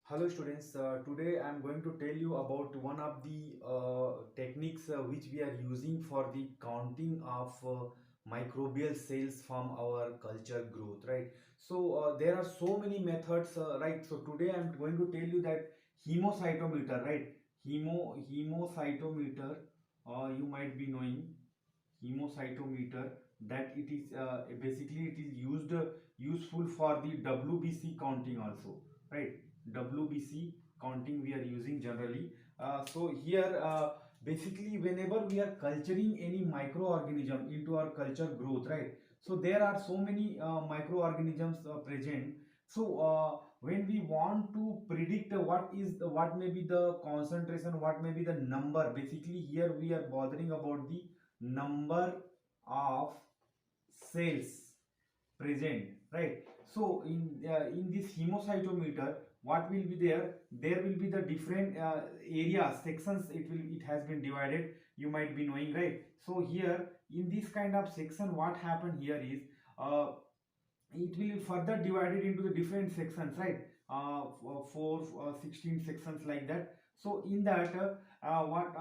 Hello students, today I am going to tell you about one of the techniques which we are using for the counting of microbial cells from our culture growth, right? So there are so many methods, right? So today I am going to tell you that hemocytometer, right? Hemocytometer, you might be knowing hemocytometer, that it is basically it is useful for the WBC counting also, right? WBC counting we are using generally. So here basically whenever we are culturing any microorganism into our culture growth, right? So there are so many microorganisms present. So when we want to predict what may be the concentration, what may be the number, basically here we are bothering about the number of cells present, right? So in this hemocytometer, what will be there will be the different areas, sections, it has been divided, you might be knowing, right? So here in this kind of section, what happened here is uh, it will further divided into the different sections, right? 16 sections like that. So in that what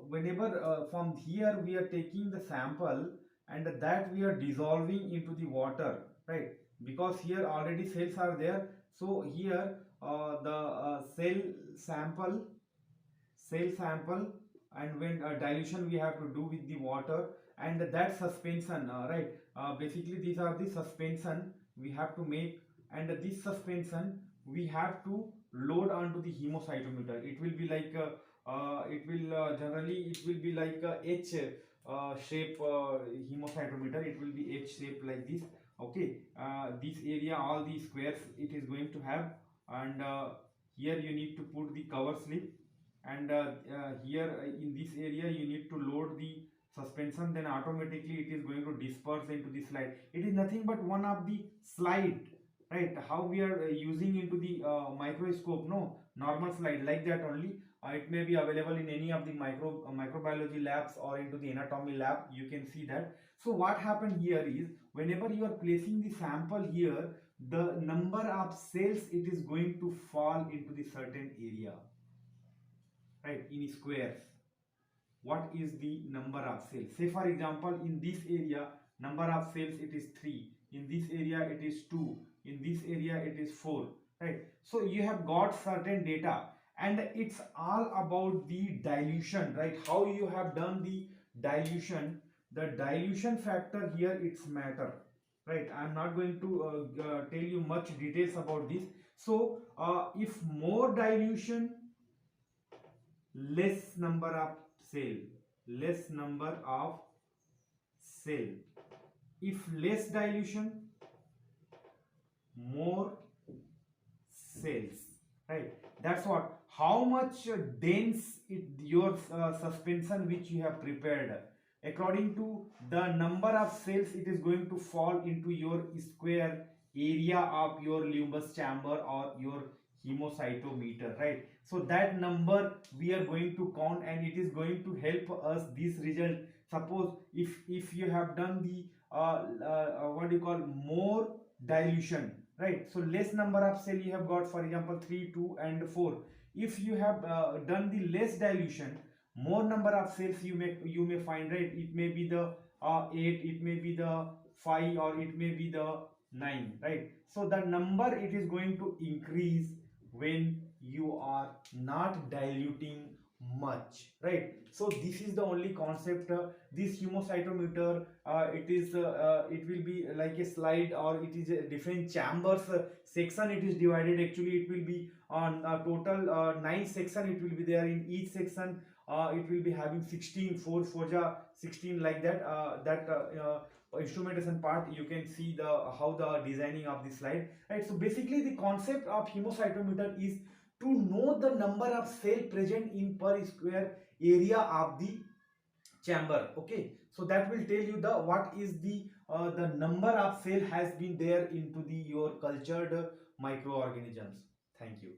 whenever from here we are taking the sample, and that we are dissolving into the water, right? Because here already cells are there. So here the cell sample, and when dilution we have to do with the water, and that suspension, right? Basically these are the suspension we have to make, and this suspension we have to load onto the hemocytometer. It will be like it will generally it will be like a H shape hemocytometer. It will be H shape like this. Okay, this area, all these squares it is going to have, and here you need to put the cover slip, and here in this area you need to load the suspension, then automatically it is going to disperse into the slide. It is nothing but one of the slide, right? How we are using into the microscope, no, normal slide like that only. It may be available in any of the microbiology labs or into the anatomy lab, you can see that. So what happened here is, whenever you are placing the sample here, the number of cells it is going to fall into the certain area, right? In squares, what is the number of cells? Say for example, in this area number of cells it is 3, in this area it is 2, in this area it is 4, right? So you have got certain data, and it's all about the dilution, right? How you have done the dilution, the dilution factor here it's matter, right? I'm not going to tell you much details about this. So if more dilution, less number of cell, less number of cell. If less dilution, more cells, right? That's what, how much dense your suspension which you have prepared, according to the number of cells it is going to fall into your square area of your Loomis chamber or your hemocytometer, right? So that number we are going to count, and it is going to help us this result. Suppose if you have done the what do you call, more dilution, right? So less number of cell you have got, for example 3, 2 and 4. If you have done the less dilution, more number of cells you may find, right? It may be the 8, it may be the 5, or it may be the 9, right? So the number it is going to increase when you are not diluting much, right? So this is the only concept. This hemocytometer, it will be like a slide, or it is a different chambers section it is divided. Actually it will be on total 9 section it will be there. In each section it will be having 16, 4 4 16 like that. Instrumentation part, you can see the how the designing of the slide, right? So basically the concept of hemocytometer is to know the number of cell present in per square area of the chamber. Okay, so that will tell you the what is the number of cell has been there into the your cultured microorganisms. Thank you.